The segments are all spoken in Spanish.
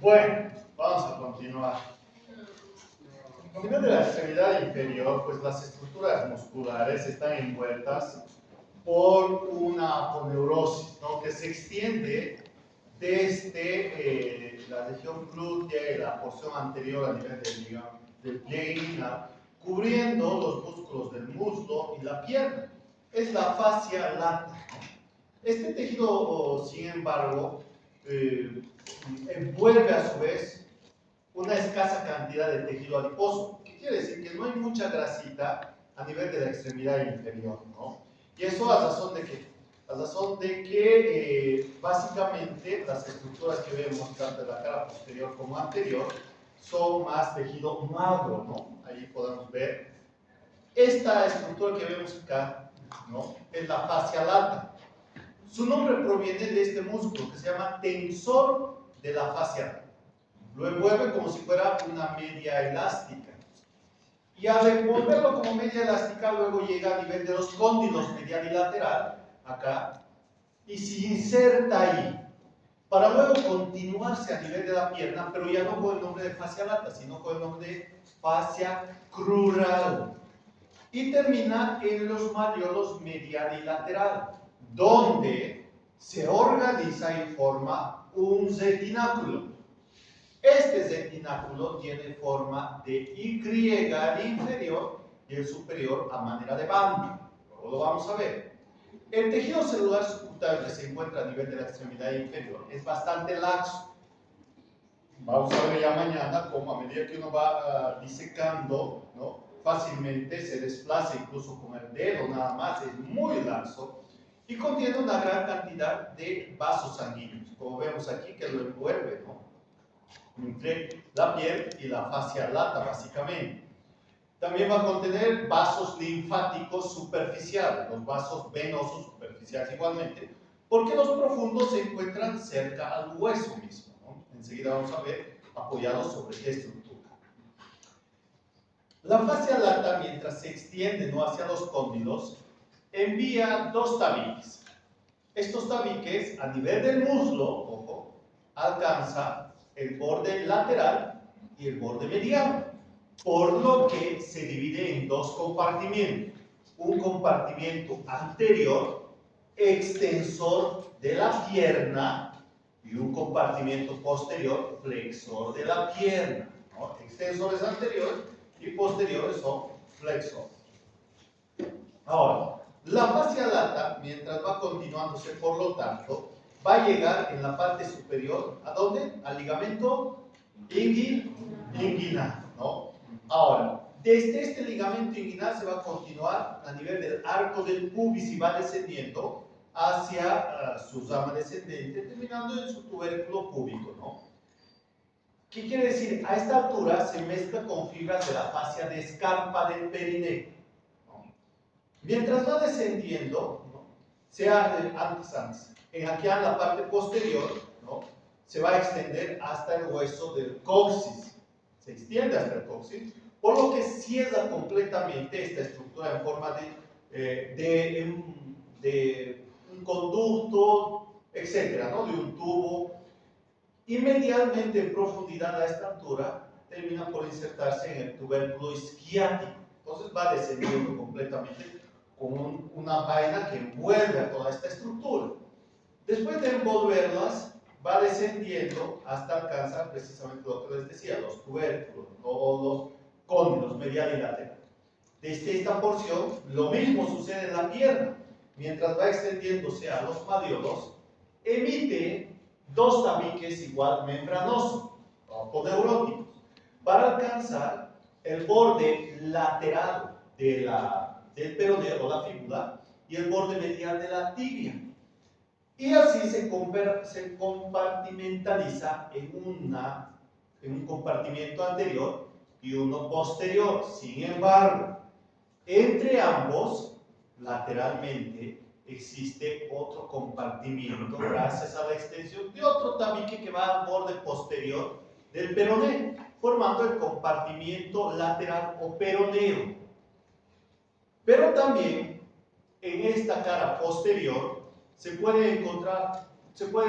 Bueno, vamos a continuar. A nivel de la extremidad inferior, pues las estructuras musculares están envueltas por una aponeurosis, ¿no? Que se extiende desde la región glútea y la porción anterior a nivel del pliegue inguinal, cubriendo los músculos del muslo y la pierna. Es la fascia lata. Este tejido, sin embargo, envuelve a su vez una escasa cantidad de tejido adiposo. ¿Qué quiere decir? Que no hay mucha grasita a nivel de la extremidad inferior, ¿no? Y eso a razón de que, básicamente las estructuras que vemos tanto de la cara posterior como anterior son más tejido magro, ¿no? Ahí podemos ver. Esta estructura que vemos acá, ¿no? Es la fascia lata. Su nombre proviene de este músculo que se llama tensor de la fascia lata. Lo envuelve como si fuera una media elástica. Y al envolverlo como media elástica, luego llega a nivel de los cóndilos medial y lateral, acá, y se inserta ahí, para luego continuarse a nivel de la pierna, pero ya no con el nombre de fascia lata, sino con el nombre de fascia crural. Y termina en los malleolos medial y lateral, donde se organiza y forma un retináculo. Este retináculo tiene forma de Y al inferior y el superior a manera de banda. Luego lo vamos a ver. El tejido celular subcutáneo que se encuentra a nivel de la extremidad inferior es bastante laxo. Vamos a ver ya mañana cómo a medida que uno va disecando, ¿no? Fácilmente se desplaza incluso con el dedo nada más, es muy laxo y contiene una gran cantidad de vasos sanguíneos, como vemos aquí que lo envuelve, ¿no? Entre la piel y la fascia lata básicamente. También va a contener vasos linfáticos superficiales, los vasos venosos superficiales igualmente, porque los profundos se encuentran cerca al hueso mismo, ¿no? Enseguida vamos a ver apoyados sobre esta estructura. La fascia lata, mientras se extiende, ¿no?, hacia los cóndilos, envía dos tabiques. Estos tabiques, a nivel del muslo, ojo, alcanza el borde lateral y el borde mediano, por lo que se divide en dos compartimientos. Un compartimiento anterior, extensor de la pierna, y un compartimiento posterior, flexor de la pierna, ¿no? Extensores anteriores y posteriores son flexores. Ahora, la fascia lata, mientras va continuándose, por lo tanto, va a llegar en la parte superior, ¿a dónde? Al ligamento inguinal, ¿no? Ahora, desde este ligamento inguinal se va a continuar a nivel del arco del pubis y va descendiendo hacia su rama descendente, terminando en su tubérculo púbico, ¿no? ¿Qué quiere decir? A esta altura se mezcla con fibras de la fascia de escarpa del perineo, ¿no? Mientras va descendiendo, ¿no?, antes, aquí en la parte posterior, ¿no?, se va a extender hasta el hueso del coxis, se extiende hasta el coxis, por lo que cierra completamente esta estructura en forma de un conducto, etcétera, ¿no?, de un tubo, y medialmente en profundidad a esta altura termina por insertarse en el tubérculo isquiático. Entonces va descendiendo completamente con una vaina que envuelve a toda esta estructura. Después de envolverlas, va descendiendo hasta alcanzar precisamente lo que les decía, los tubérculos o los cóndilos medial y lateral. Desde esta porción, lo mismo sucede en la pierna. Mientras va extendiéndose a los malleolos, emite dos tabiques igual membranosos, aponeuróticos, para alcanzar el borde lateral del peroneo o la fíbula y el borde medial de la tibia. Y así se compartimentaliza en un compartimiento anterior y uno posterior. Sin embargo, entre ambos, lateralmente, existe otro compartimiento gracias a la extensión de otro tabique que va al borde posterior del peroneo, formando el compartimiento lateral o peroneo. Pero también en esta cara posterior se puede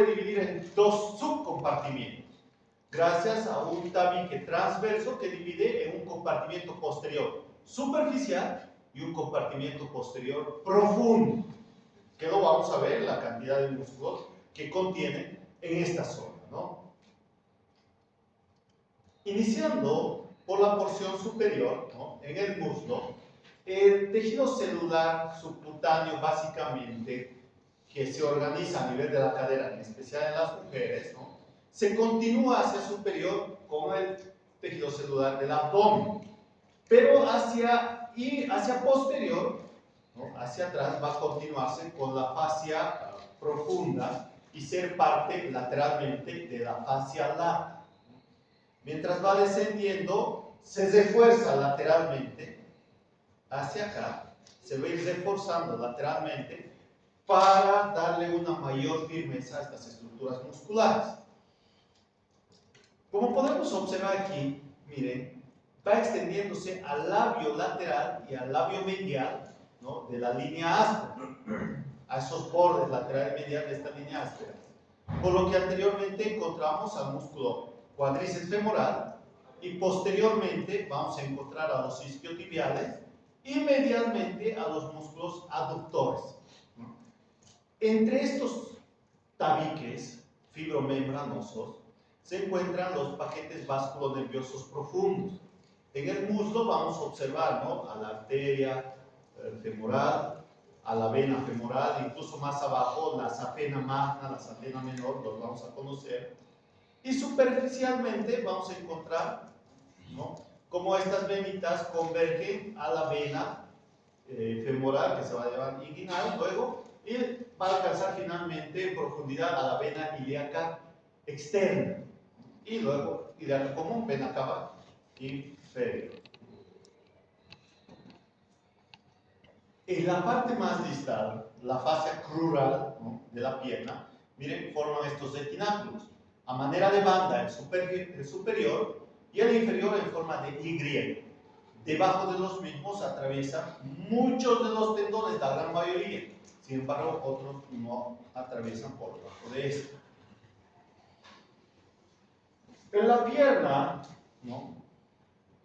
dividir en dos subcompartimientos, gracias a un tabique transverso que divide en un compartimiento posterior superficial y un compartimiento posterior profundo, que lo vamos a ver la cantidad de músculos que contienen en esta zona, ¿no? Iniciando por la porción superior, ¿no? En el muslo, el tejido celular subcutáneo básicamente, que se organiza a nivel de la cadera, en especial en las mujeres, ¿no? Se continúa hacia superior con el tejido celular del abdomen, pero hacia posterior, ¿no? Hacia atrás, va a continuarse con la fascia profunda y ser parte lateralmente de la fascia lata. Mientras va descendiendo, se refuerza lateralmente hacia acá, se va a ir reforzando lateralmente para darle una mayor firmeza a estas estructuras musculares. Como podemos observar aquí, miren, va extendiéndose al labio lateral y al labio medial, ¿no? De la línea áspera, a esos bordes lateral y medial de esta línea áspera. Por lo que anteriormente encontramos al músculo cuádriceps femoral y posteriormente vamos a encontrar a los isquiotibiales y medialmente a los músculos aductores, ¿no? Entre estos tabiques fibromembranosos se encuentran los paquetes vasculonerviosos profundos. En el muslo vamos a observar, ¿no? A la arteria femoral, a la vena femoral, incluso más abajo la safena magna, la safena menor, los vamos a conocer. Y superficialmente vamos a encontrar, ¿no? Cómo estas venitas convergen a la vena femoral, que se va a llamar inguinal, luego, y va a alcanzar finalmente en profundidad a la vena ilíaca externa, y luego ilíaca común, vena cava inferior. En la parte más distal, la fascia crural, ¿no? De la pierna, miren, forman estos retináculos a manera de banda, el superior y el inferior en forma de Y. Debajo de los mismos atraviesan muchos de los tendones, la gran mayoría. Sin embargo, otros no atraviesan por debajo de esto. En la pierna, ¿no?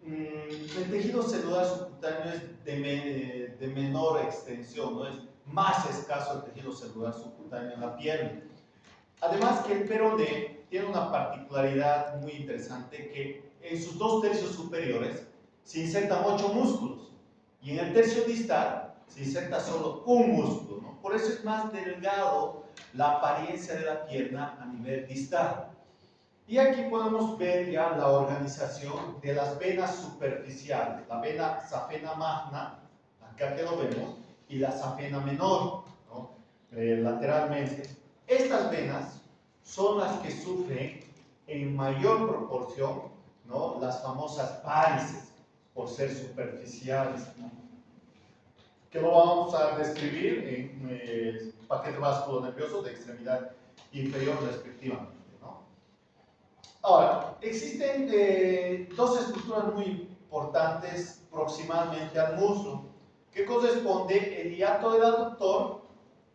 El tejido celular subcutáneo es de menor extensión, ¿no? Es más escaso el tejido celular subcutáneo en la pierna. Además que el peroné tiene una particularidad muy interesante, que en sus 2 tercios superiores se insertan 8 músculos y en el tercio distal se inserta solo un músculo, ¿no? Por eso es más delgado la apariencia de la pierna a nivel distal. Y aquí podemos ver ya la organización de las venas superficiales, la vena safena magna, acá que lo vemos, y la safena menor, ¿no? Lateralmente. Estas venas son las que sufren en mayor proporción, ¿no? Las famosas varices, por ser superficiales, ¿no? Que lo vamos a describir en paquete vasculonervioso de extremidad inferior respectivamente. Ahora, existen 2 estructuras muy importantes proximalmente al muslo, que corresponde el hiato del aductor,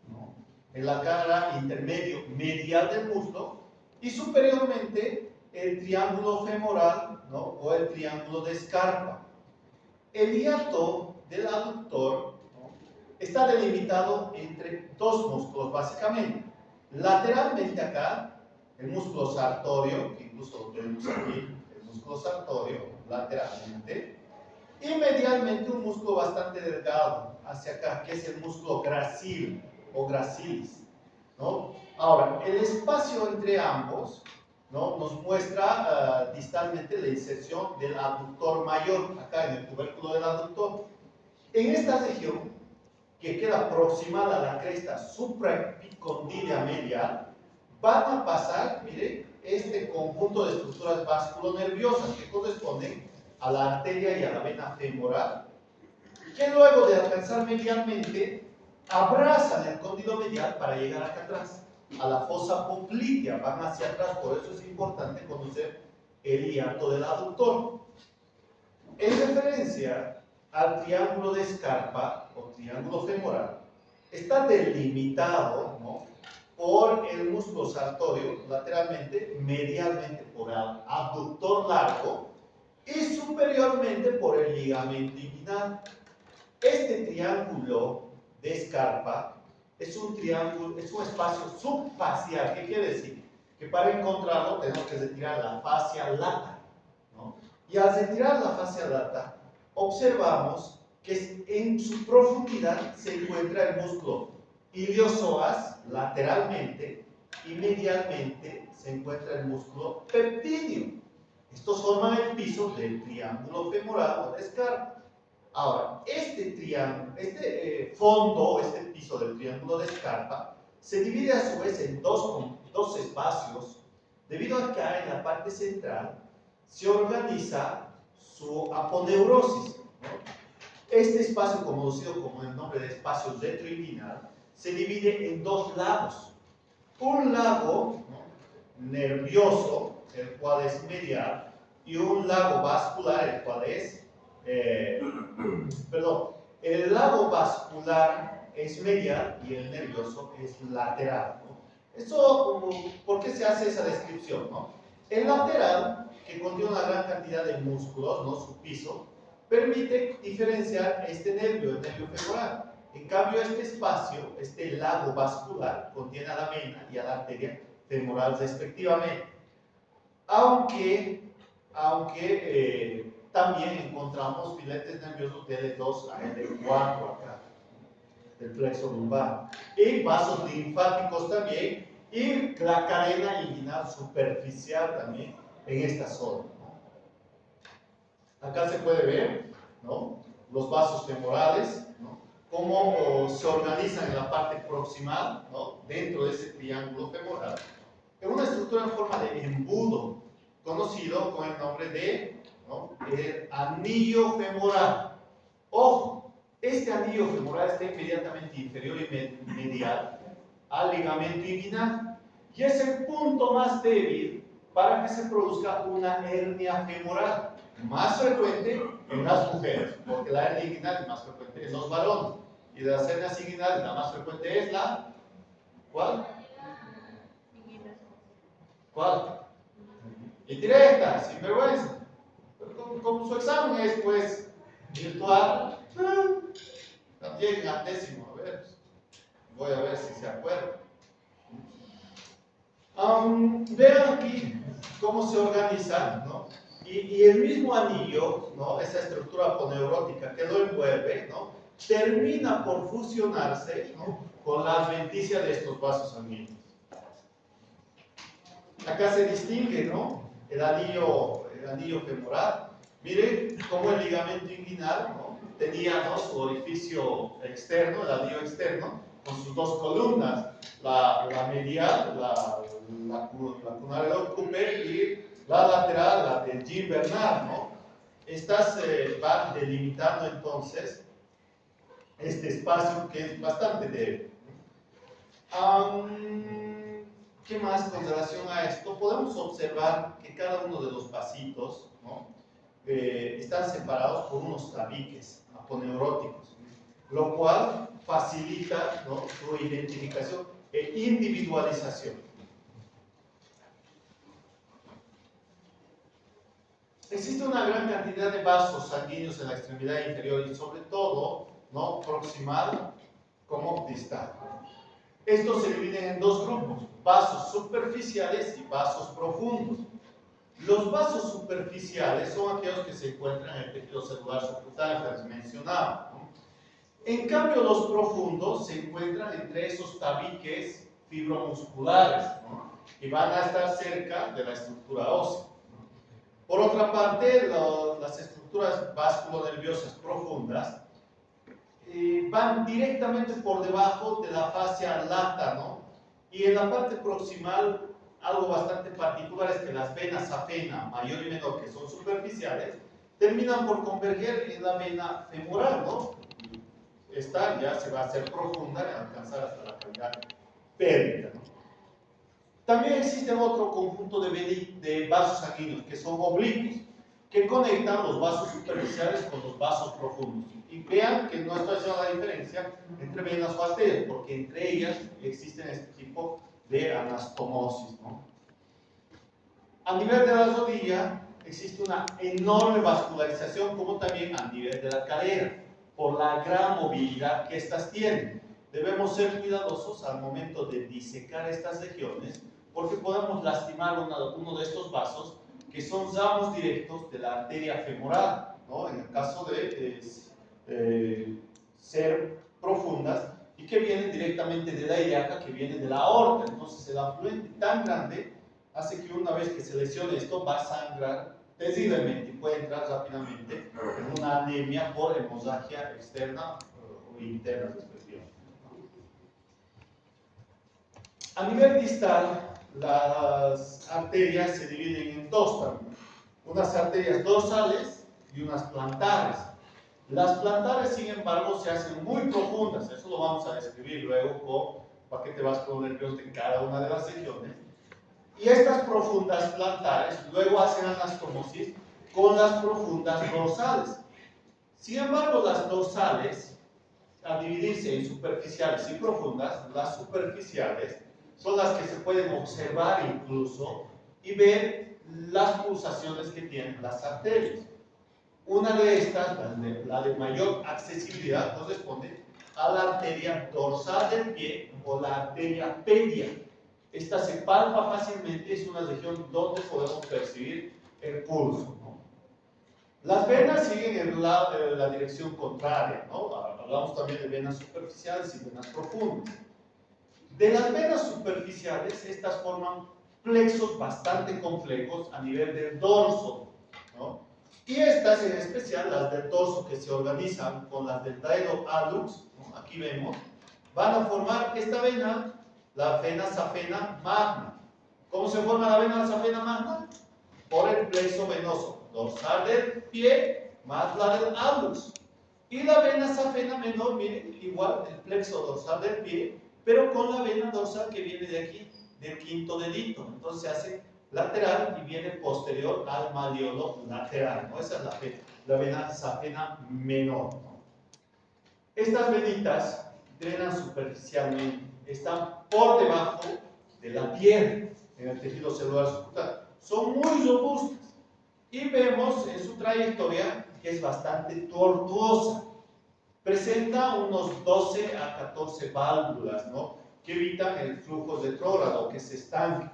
¿no? En la cara intermedio medial del muslo, y superiormente el triángulo femoral, ¿no? O el triángulo de Scarpa. El hiato del aductor, ¿no? Está delimitado entre 2 músculos básicamente. Lateralmente acá, el músculo sartorio, que incluso lo tenemos aquí, el músculo sartorio, lateralmente, y medialmente un músculo bastante delgado hacia acá, que es el músculo gracil o gracilis, ¿no? Ahora, el espacio entre ambos, ¿no? Nos muestra distalmente la inserción del aductor mayor, acá en el tubérculo del aductor. En esta región, que queda aproximada a la cresta supraepicondílea medial, van a pasar, miren, este conjunto de estructuras vasculonerviosas que corresponden a la arteria y a la vena femoral, que luego de alcanzar medialmente abrazan el cóndilo medial para llegar acá atrás, a la fosa poplitea, van hacia atrás. Por eso es importante conocer el hiato del aductor. En referencia al triángulo de Scarpa o triángulo femoral, está delimitado, ¿no?, por el músculo sartorio lateralmente, medialmente por el abductor largo y superiormente por el ligamento inguinal. Este triángulo de Scarpa es un triángulo, es un espacio subfacial. ¿Qué quiere decir? Que para encontrarlo tenemos que retirar la fascia lata, ¿no? Y al retirar la fascia lata, observamos que en su profundidad se encuentra el músculo iliosoas lateralmente y medialmente se encuentra el músculo peptidio. Estos forman el piso del triángulo femoral o de Scarpa. Ahora, este triángulo, este fondo, este piso del triángulo de Scarpa, se divide a su vez en dos espacios, debido a que en la parte central se organiza su aponeurosis, ¿no? Este espacio, conocido como el nombre de espacio retroinguinal, se divide en dos lagos. Un lago, ¿no?, nervioso, el cual es medial, y un lago vascular, el cual es el lago vascular es medial y el nervioso es lateral, ¿no? Eso, ¿por qué se hace esa descripción, no? El lateral, que contiene una gran cantidad de músculos, ¿no?, su piso, permite diferenciar este nervio, el nervio femoral. En cambio, este espacio, este lago vascular, contiene a la vena y a la arteria femoral respectivamente. Aunque también encontramos filetes nerviosos de L2 a L4 acá, del plexo lumbar, y vasos linfáticos también, y la cadena inguinal superficial también en esta zona, ¿no? Acá se puede ver, ¿no?, los vasos femorales, ¿no?, cómo se organizan en la parte proximal, ¿no?, dentro de ese triángulo femoral, en una estructura en forma de embudo, conocido con el nombre de, ¿no?, el anillo femoral. Ojo, este anillo femoral está inmediatamente inferior y medial al ligamento inguinal y es el punto más débil para que se produzca una hernia femoral, más frecuente en las mujeres, porque la hernia inguinal es más frecuente en los varones, y de las hernias inguinales la más frecuente es la, ¿cuál? ¿Cuál? Indirecta, sin vergüenza. Pero como su examen es, pues, virtual, también al décimo, a ver, voy a ver si se acuerda. Vean aquí cómo se organiza, ¿no? Y el mismo anillo, ¿no?, esa estructura aponeurótica que lo envuelve, ¿no?, termina por fusionarse, ¿no?, con la adventicia de estos vasos sanguíneos. Acá se distingue, ¿no?, el anillo femoral. Miren cómo el ligamento inguinal, ¿no?, tenía, ¿no?, su orificio externo, el anillo externo, con sus dos columnas, la medial, la cunal del Cooper, y la lateral, la del Jean Bernard, ¿no? Estas van delimitando entonces este espacio que es bastante débil. ¿Qué más con relación a esto? Podemos observar que cada uno de los vasitos, ¿no?, están separados por unos tabiques aponeuróticos, lo cual facilita, ¿no?, su identificación e individualización. Existe una gran cantidad de vasos sanguíneos en la extremidad inferior y sobre todo, ¿no?, proximal como distal. Estos se dividen en dos grupos: vasos superficiales y vasos profundos. Los vasos superficiales son aquellos que se encuentran en el tejido celular subcutáneo que les mencionaba, ¿no? En cambio, los profundos se encuentran entre esos tabiques fibromusculares, ¿no?, y van a estar cerca de la estructura ósea. Por otra parte, las estructuras vasculonerviosas profundas van directamente por debajo de la fascia lata, ¿no? Y en la parte proximal, algo bastante particular es que las venas afena mayor y menor, que son superficiales, terminan por converger en la vena femoral, ¿no? Esta ya se va a hacer profunda y alcanzar hasta la cavidad pélvica, ¿no? También existe otro conjunto de vasos sanguíneos que son oblicuos. que conectan los vasos superficiales con los vasos profundos. Y vean que no estoy haciendo la diferencia entre venas o arterias, porque entre ellas existen este tipo de anastomosis, ¿no? A nivel de la rodilla existe una enorme vascularización, como también a nivel de la cadera, por la gran movilidad que estas tienen. Debemos ser cuidadosos al momento de disecar estas regiones, porque podemos lastimar uno de estos vasos, que son ramos directos de la arteria femoral, ¿no? En el caso de ser profundas, y que vienen directamente de la ilíaca, que viene de la aorta. Entonces el afluente tan grande hace que una vez que se lesione esto va a sangrar terriblemente y puede entrar rápidamente en una anemia por hemorragia externa o interna respectivamente. A nivel distal, las arterias se dividen en dos también, unas arterias dorsales y unas plantares. Las plantares, sin embargo, se hacen muy profundas, eso lo vamos a describir luego con paquete vascular en cada una de las regiones. Y estas profundas plantares luego hacen anastomosis con las profundas dorsales. Sin embargo, las dorsales, al dividirse en superficiales y profundas, las superficiales son las que se pueden observar incluso y ver las pulsaciones que tienen las arterias. Una de estas, la de mayor accesibilidad, corresponde a la arteria dorsal del pie o la arteria pedia. Esta se palpa fácilmente, es una región donde podemos percibir el pulso, ¿no? Las venas siguen en la dirección contraria, ¿no? Hablamos también de venas superficiales y venas profundas. De las venas superficiales, estas forman plexos bastante complejos a nivel del dorso, ¿no? Y estas, en especial las del dorso, que se organizan con las del daedo hallux, ¿no? Aquí vemos, van a formar esta vena, la vena safena magna. ¿Cómo se forma la vena safena magna? Por el plexo venoso dorsal del pie más la del hallux. Y la vena safena menor, miren, igual el plexo dorsal del pie, pero con la vena dorsal que viene de aquí, del quinto dedito. Entonces se hace lateral y viene posterior al malleolo lateral, ¿no? Esa es la vena safena menor, ¿no? Estas venitas drenan superficialmente, están por debajo de la piel, en el tejido celular subcutáneo. Son muy robustas y vemos en su trayectoria que es bastante tortuosa. Presenta unos 12 a 14 válvulas, ¿no? Que evitan el flujo retrógrado, que se estanque.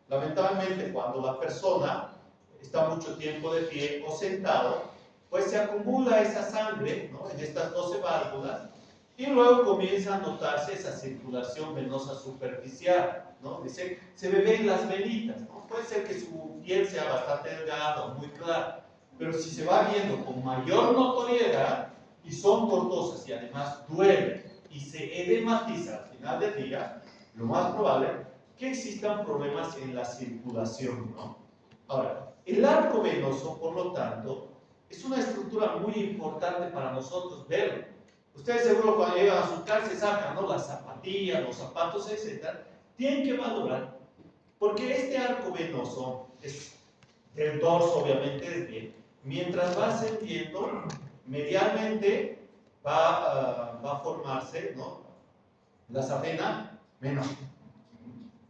Lamentablemente, cuando la persona está mucho tiempo de pie o sentado, pues se acumula esa sangre, ¿no? En estas 12 válvulas, y luego comienza a notarse esa circulación venosa superficial, ¿no? Dice, se ve en las venitas, ¿no? Puede ser que su piel sea bastante delgada o muy clara, pero si se va viendo con mayor notoriedad y son tortuosas y además duelen y se edematiza al final del día, lo más probable que existan problemas en la circulación, ¿no? Ahora, el arco venoso, por lo tanto, es una estructura muy importante para nosotros verlo. Ustedes seguro cuando llegan a su casa se sacan, ¿no? Las zapatillas, los zapatos, etc. Tienen que valorar, porque este arco venoso es del dorso, obviamente, del pie. Mientras va ascendiendo, medialmente va a formarse, ¿no? La safena menor,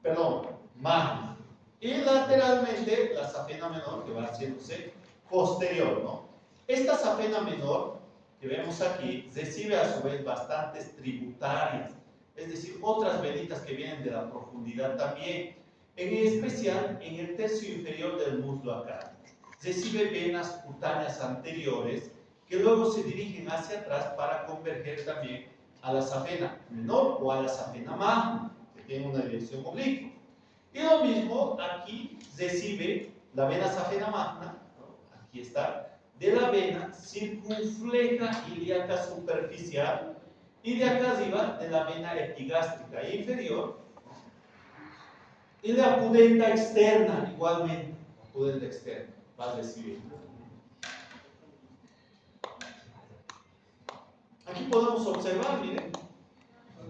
perdón, magna. Y lateralmente la safena menor, que va haciéndose posterior, ¿no? Esta safena menor que vemos aquí recibe a su vez bastantes tributarias, es decir, otras venitas que vienen de la profundidad también, en especial en el tercio inferior del muslo acá. Recibe venas cutáneas anteriores que luego se dirigen hacia atrás para converger también a la safena menor o a la safena magna, que tiene una dirección oblicua. Y lo mismo aquí recibe la vena safena magna, ¿no? Aquí está, de la vena circunfleja ilíaca superficial y de acá arriba de la vena epigástrica inferior y la pudenda externa igualmente, la pudenda externa va a recibir. Aquí podemos observar, miren,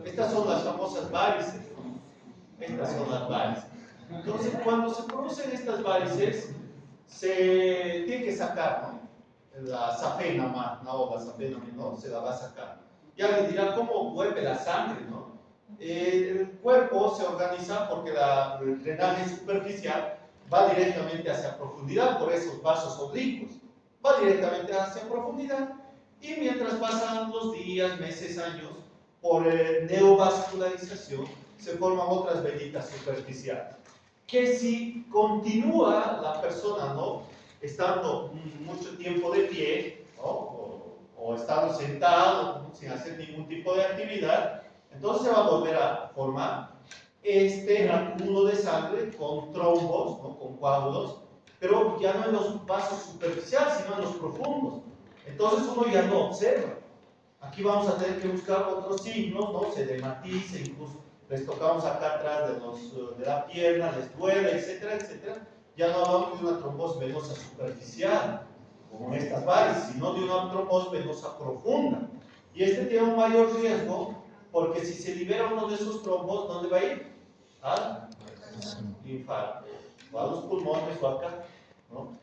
estas son las famosas varices, ¿no? Estas son las varices. Entonces, cuando se producen estas varices, se tiene que sacar, ¿no? La safena magna o la safena menor se la va a sacar. Ya le dirá cómo vuelve la sangre, ¿no? El cuerpo se organiza porque el drenaje superficial va directamente hacia profundidad por esos vasos oblicuos. Va directamente hacia profundidad y mientras pasan los días, meses, años, por neovascularización se forman otras venitas superficiales. Que si continúa la persona, ¿no?, estando mucho tiempo de pie, ¿no?, o estando sentado, ¿no?, sin hacer ningún tipo de actividad, entonces se va a volver a formar este acúmulo de sangre con trombos, ¿no?, con coágulos, pero ya no en los vasos superficiales, sino en los profundos. Entonces uno ya no observa. Aquí vamos a tener que buscar otros signos, ¿no? Se dematiza, incluso les tocamos acá atrás de la pierna, les duele, etcétera, etcétera. Ya no hablamos de una trombosis venosa superficial, como en estas varices, sino de una trombosis venosa profunda. Y este tiene un mayor riesgo, porque si se libera uno de esos trombos, ¿dónde va a ir? Al infarto, o a los pulmones o acá, ¿no?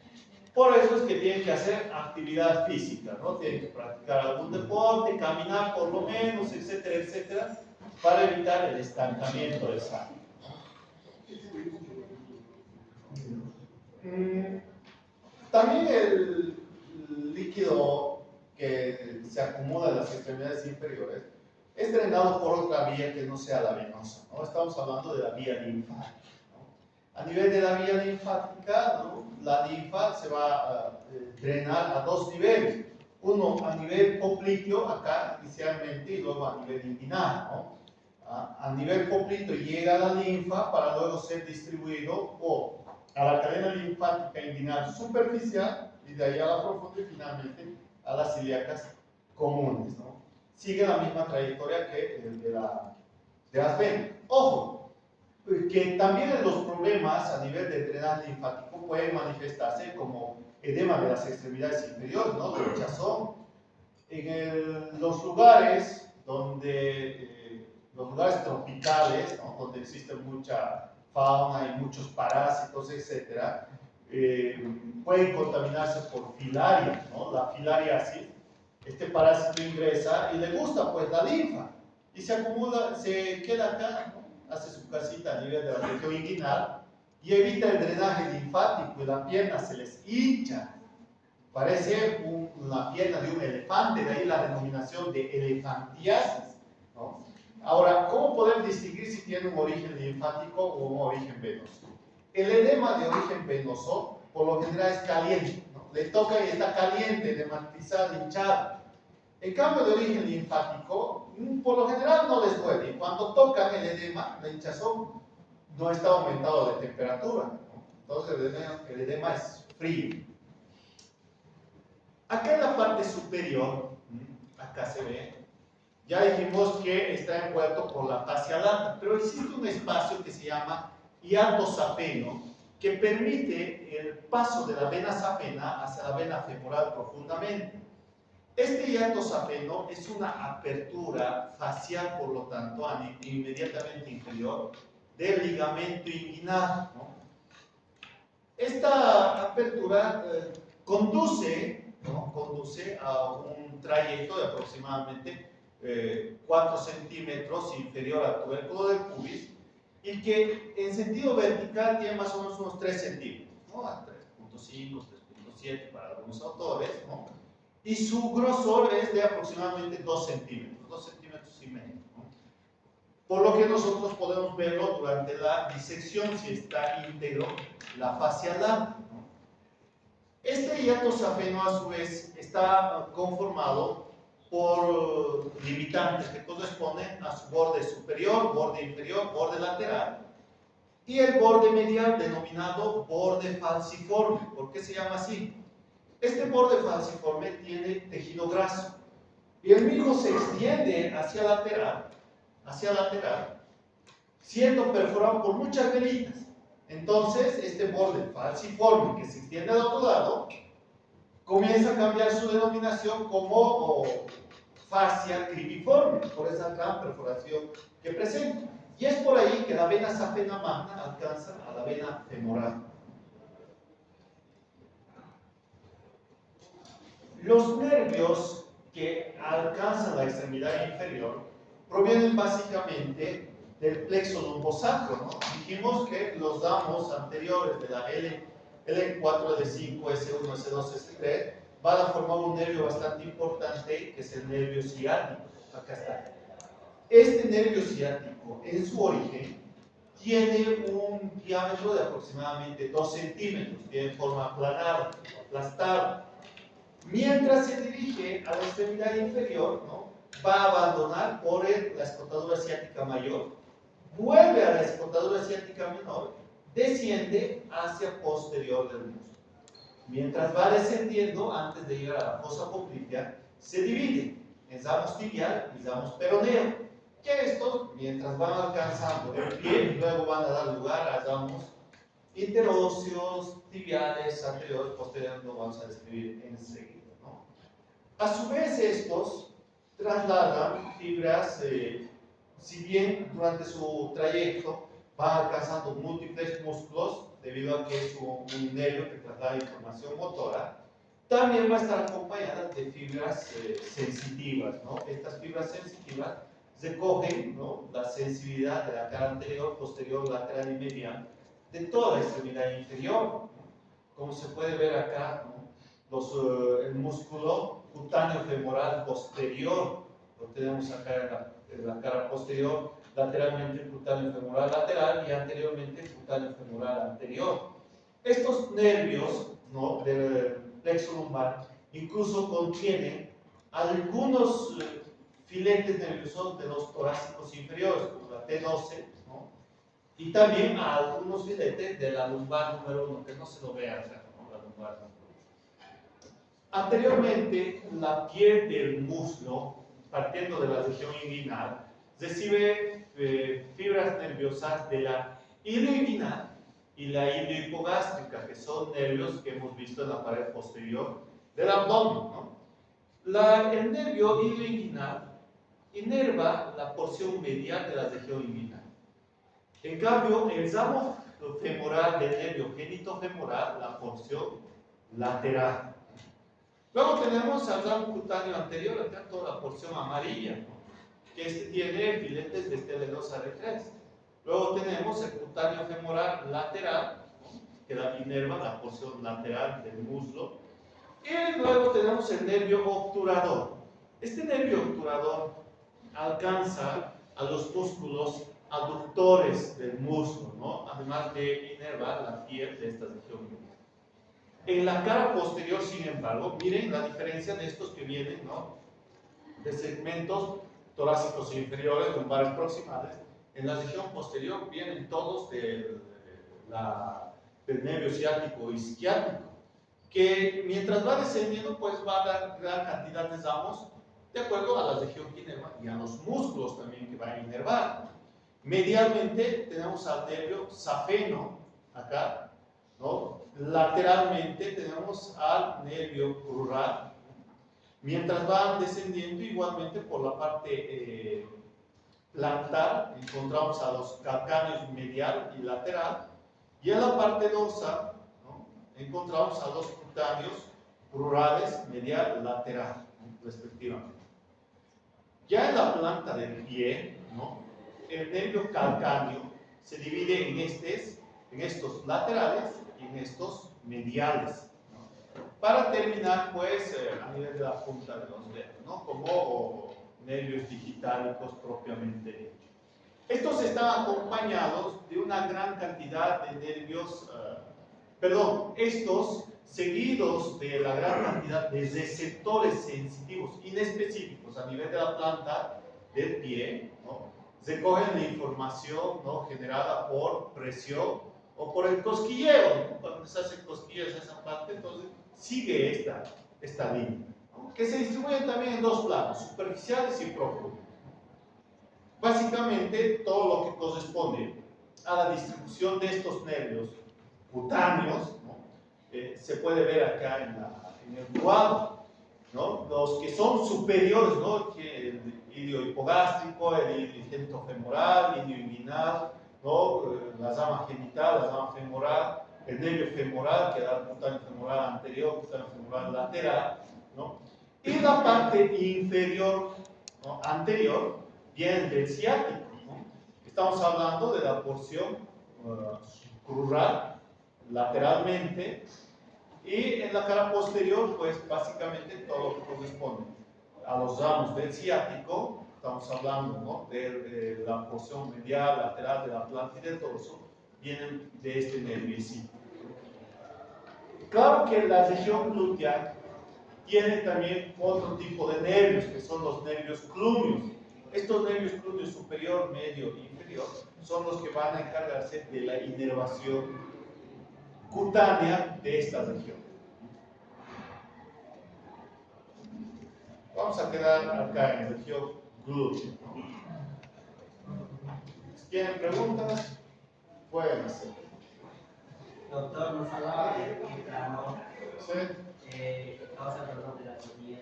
Por eso es que tienen que hacer actividad física, ¿no? Tienen que practicar algún deporte, caminar por lo menos, etcétera, etcétera, para evitar el estancamiento de sangre. También el líquido que se acumula en las extremidades inferiores es drenado por otra vía que no sea la venosa, ¿no? Estamos hablando de la vía linfática. A nivel de la vía linfática, ¿no?, la linfa se va a drenar a dos niveles. Uno a nivel popliteo, acá inicialmente, y luego a nivel inguinal, ¿no? A nivel popliteo llega la linfa para luego ser distribuido a la cadena linfática inguinal superficial y de ahí a la profunda y finalmente a las ilíacas comunes, ¿no? Sigue la misma trayectoria que de las venas. Ojo, que también los problemas a nivel de drenaje linfático pueden manifestarse como edema de las extremidades inferiores, ¿no?, de hinchazón. En los lugares los lugares tropicales, ¿no?, donde existe mucha fauna y muchos parásitos, etcétera, pueden contaminarse por filaria, ¿no? La filariasis, este parásito ingresa y le gusta pues la linfa y se acumula, se queda acá, ¿no?, hace su casita a nivel de la región inguinal y evita el drenaje linfático y la pierna se les hincha. Parece una pierna de un elefante, de ahí la denominación de elefantiasis, ¿no? Ahora, ¿cómo poder distinguir si tiene un origen linfático o un origen venoso? El edema de origen venoso, por lo general, es caliente, ¿no? Le toca y está caliente, dematizado, hinchado. En cambio, de origen linfático, por lo general no les duele. Y cuando tocan el edema, la hinchazón no está aumentado de temperatura, ¿no? Entonces, el edema es frío. Acá en la parte superior, acá se ve, ya dijimos que está envuelto por la fascia lata, pero existe un espacio que se llama hiato safeno que permite el paso de la vena safena hacia la vena femoral profundamente. Este hiato safeno es una apertura facial, por lo tanto, inmediatamente inferior del ligamento inguinal, ¿no? Esta apertura conduce a un trayecto de aproximadamente 4 centímetros inferior al tubérculo del pubis y que en sentido vertical tiene más o menos unos 3 centímetros, ¿no? A 3.5, 3.7 para algunos autores, ¿no? Y su grosor es de aproximadamente 2 centímetros, 2 centímetros y medio, ¿no? Por lo que nosotros podemos verlo durante la disección si está íntegro la fascia lata, ¿no? Este hiato safeno a su vez está conformado por limitantes que corresponden a su borde superior, borde inferior, borde lateral y el borde medial denominado borde falciforme. ¿Por qué se llama así? Este borde falciforme tiene tejido graso y el mismo se extiende hacia lateral, siendo perforado por muchas venitas. Entonces, este borde falciforme que se extiende al otro lado comienza a cambiar su denominación como fascia cribiforme, por esa gran perforación que presenta. Y es por ahí que la vena safena magna alcanza a la vena femoral. Los nervios que alcanzan la extremidad inferior provienen básicamente del plexo lumbosacro, ¿no? Dijimos que los damos anteriores de la L4, L5, S1, S2, S3 van a formar un nervio bastante importante que es el nervio ciático. Acá está. Este nervio ciático, en su origen, tiene un diámetro de aproximadamente 2 centímetros, tiene forma aplanada, aplastada. Mientras se dirige a la extremidad inferior, ¿no? Va a abandonar por la escotadura ciática mayor, vuelve a la escotadura ciática menor, desciende hacia posterior del muslo. Mientras va descendiendo, antes de llegar a la fosa poplítea, se divide en zamus tibial y zamus peroneo, que estos, mientras van alcanzando el pie, luego van a dar lugar a zamus interóseos, tibiales, anteriores, posteriores, lo vamos a describir enseguida, ¿no? A su vez, estos trasladan fibras, si bien durante su trayecto van alcanzando múltiples músculos, debido a que es un nervio que traslada información motora, también va a estar acompañada de fibras sensitivas, ¿no? Estas fibras sensitivas recogen, ¿no?, la sensibilidad de la cara anterior, posterior, lateral y medial de toda la extremidad inferior, ¿no? Como se puede ver acá, ¿no? El músculo cutáneo femoral posterior, lo tenemos acá en la cara posterior, lateralmente el cutáneo femoral lateral y anteriormente el cutáneo femoral anterior. Estos nervios, ¿no?, del plexo lumbar incluso contienen algunos filetes nerviosos de los torácicos inferiores, como la T12, ¿no? Y también a algunos filetes de la lumbar número 1, que no se lo vea acá, ¿no? La lumbar número 1. Anteriormente, la piel del muslo, partiendo de la región inguinal, recibe fibras nerviosas de la ilioinguinal y la iliohipogástrica, que son nervios que hemos visto en la pared posterior del abdomen, ¿no? El nervio ilioinguinal inerva la porción medial de la región inguinal. En cambio, el ramo femoral del nervio genitofemoral, la porción lateral. Luego tenemos al ramo cutáneo anterior, acá toda la porción amarilla, ¿no?, que este tiene filetes de TL2 a R3. Luego tenemos el cutáneo femoral lateral, ¿no?, que inerva la porción lateral del muslo. Y luego tenemos el nervio obturador. Este nervio obturador alcanza a los músculos aductores del muslo, ¿no?, además de inervar la piel de esta región. En la cara posterior, sin embargo, miren la diferencia de estos que vienen, ¿no?, de segmentos torácicos inferiores, lumbares proximales. En la región posterior vienen todos del nervio ciático y isquiático, que mientras va descendiendo, pues va a dar gran cantidad de ramos de acuerdo a la región que inerva y a los músculos también que va a inervar. Medialmente tenemos al nervio safeno, acá, ¿no? Lateralmente tenemos al nervio crural. Mientras van descendiendo, igualmente por la parte plantar, encontramos a los calcáneos medial y lateral. Y en la parte dorsal, ¿no?, encontramos a los cutáneos crurales, medial y lateral, ¿no?, respectivamente. Ya en la planta del pie, ¿no?, el nervio calcáneo se divide en estos laterales y en estos mediales, ¿no?, para terminar, pues, a nivel de la punta de los dedos, ¿no?, como nervios digitálicos propiamente dicho. Estos están acompañados de una gran cantidad de nervios, estos seguidos de la gran cantidad de receptores sensitivos inespecíficos a nivel de la planta del pie, ¿no?, recogen la información, ¿no?, generada por presión o por el cosquilleo, ¿no? Cuando se hace cosquilleos en esa parte, entonces sigue esta línea, ¿no?, que se distribuyen también en dos planos, superficiales y profundos. Básicamente, todo lo que corresponde a la distribución de estos nervios cutáneos, ¿no?, se puede ver acá en el cuadro, ¿no? Los que son superiores, ¿no?, el ilio hipogástrico, el ilio genitofemoral, el ilio inguinal, ¿no?, la rama genital, la rama femoral, el nervio femoral, que da el cutáneo femoral anterior, cutáneo femoral lateral, ¿no? Y la parte inferior, ¿no? Anterior, viene del ciático, ¿no? Estamos hablando de la porción crural, lateralmente, y en la cara posterior, pues básicamente todo lo que corresponde a los ramos del ciático. Estamos hablando, ¿no?, de la porción medial, lateral de la planta y del dorso, vienen de este nervio. Claro que la región glútea tiene también otro tipo de nervios, que son los nervios clúneos. Estos nervios clúneos superior, medio e inferior son los que van a encargarse de la inervación cutánea de esta región. Vamos a quedar acá en la región glútea. Si tienen preguntas, pueden hacer. Doctor, nos hablaba de que plano causa dolor de la rodilla.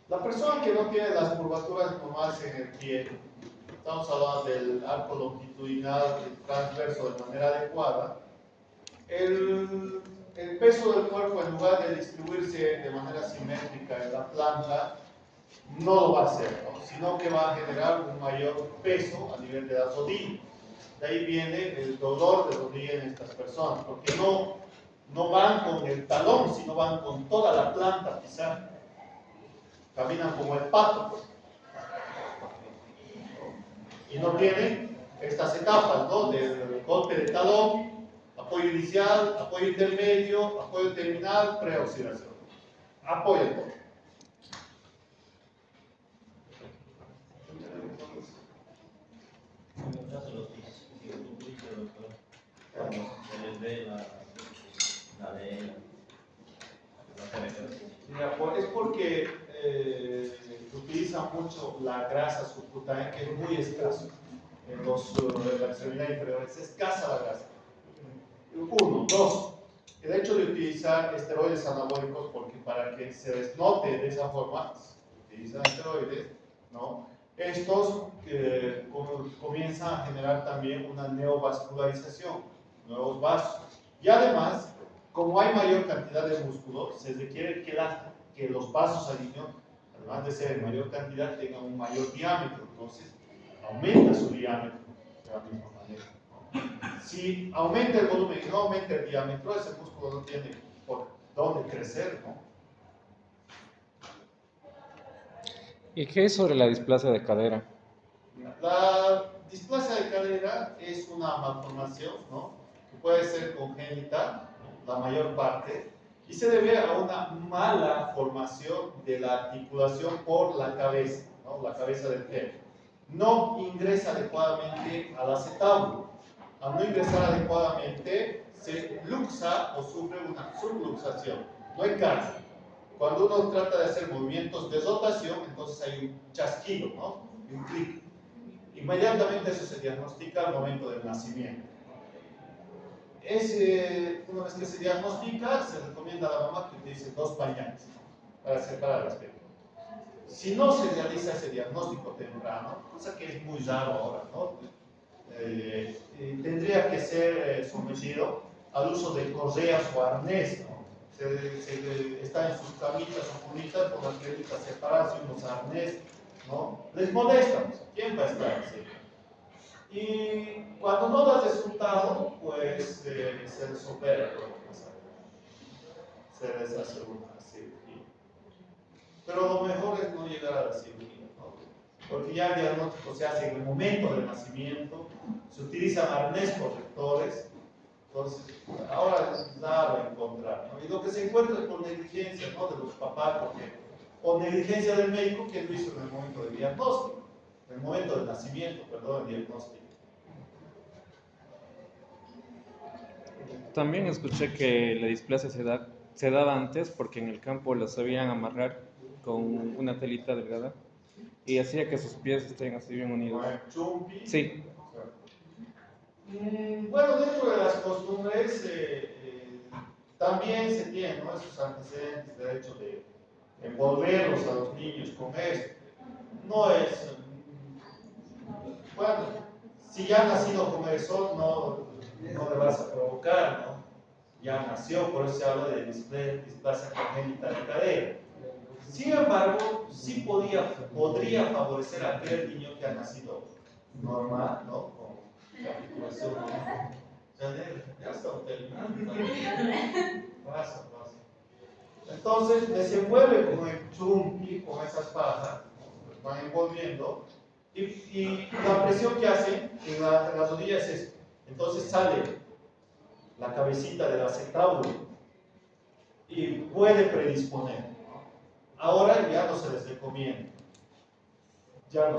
La persona que no tiene las curvaturas normales en el pie, estamos hablando del arco longitudinal y transverso de manera adecuada, el peso del cuerpo, en lugar de distribuirse de manera simétrica en la planta, no lo va a hacer, ¿no?, sino que va a generar un mayor peso a nivel de la rodilla. De ahí viene el dolor de rodilla en estas personas, porque no van con el talón, sino van con toda la planta pisar. Caminan como el pato, pues. Y no tienen estas etapas, ¿no?, del golpe de talón, apoyo inicial, apoyo intermedio, apoyo terminal, preoxidación. Apoyo todo. En el caso de los doctor, cuando se les ve la vena, Es porque utilizan mucho la grasa subcutánea, que es muy escaso en la extremidad inferior. Es escasa la grasa. Uno. Dos, el hecho de utilizar esteroides anabólicos, porque para que se desnote de esa forma, se utilizan esteroides, ¿no? Estos comienzan a generar también una neovascularización, nuevos vasos. Y además, como hay mayor cantidad de músculo, se requiere que los vasos sanguíneos, además de ser en mayor cantidad, tengan un mayor diámetro. Entonces, aumenta su diámetro de la misma manera, ¿no? Si aumenta el volumen y no aumenta el diámetro, ese músculo no tiene por dónde crecer, ¿no? ¿Y qué es sobre la displasia de cadera? La displasia de cadera es una malformación, ¿no?, que puede ser congénita, la mayor parte, y se debe a una mala formación de la articulación por la cabeza, ¿no?, la cabeza del pie. No ingresa adecuadamente al acetábulo. Al no ingresar adecuadamente, se luxa o sufre una subluxación, no encaja. Cuando uno trata de hacer movimientos de rotación, entonces hay un chasquido, ¿no?, un clic. Inmediatamente eso se diagnostica al momento del nacimiento. Una vez que se diagnostica, se recomienda a la mamá que utilice 2 pañales para separar las piernas. Si no se realiza ese diagnóstico temprano, cosa que es muy raro ahora, ¿no?, tendría que ser sometido al uso de correas o arnés, ¿no? Está en sus camitas o cunitas con las piernitas separadas y unos arnés, ¿no? Les molestamos. ¿Quién va a estar así? Y cuando no da resultado, pues se les opera, se les hace una cirugía. Pero lo mejor es no llegar a la cirugía, ¿no?, porque ya el diagnóstico se hace en el momento del nacimiento, se utilizan arnés correctores. Entonces, ahora es raro encontrar, ¿no? Y lo que se encuentra es por negligencia, ¿no?, de los papás, o negligencia del médico que lo hizo en el momento del diagnóstico, en el momento del nacimiento, perdón, el diagnóstico. También escuché que la displasia se daba antes porque en el campo la sabían amarrar con una telita delgada y hacía que sus pies estén así bien unidos. Chumpi. Sí. Bueno, dentro de las costumbres también se tienen, ¿no?, esos antecedentes de hecho de envolverlos a los niños con esto. No es, bueno, si ya ha nacido con eso, no le vas a provocar, ¿no? ya nació, por eso se habla de displasia congénita de cadera. Sin embargo, sí podría favorecer a aquel niño que ha nacido normal, ¿no? Con articulación. Ya estamos terminando. Pasa. Entonces, desenvuelve con el chunqui, con esas pasas, van envolviendo, y la presión que hacen en las rodillas es esto. Entonces sale la cabecita del acetábulo y puede predisponer. Ahora ya no se les recomienda. Claro,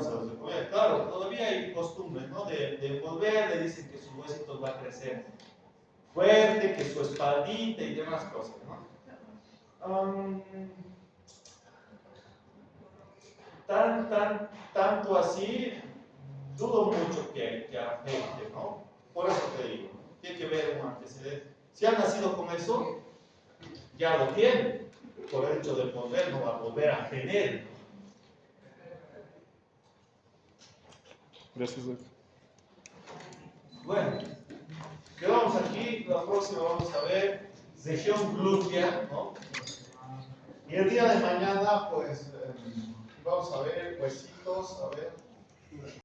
todavía hay costumbres, ¿no? De envolver, le dicen que sus huesitos van a crecer fuerte, que su espaldita y demás cosas, ¿no? Tanto así, dudo mucho que afecte, ¿no? Por eso te digo, tiene que ver un antecedente. Si ha nacido con eso, ya lo tiene. Por el hecho de volver, no va a volver a tener. Gracias, doctor. Bueno, quedamos aquí. La próxima vamos a ver región glútea, ¿no? Y el día de mañana, pues, vamos a ver huesitos, a ver.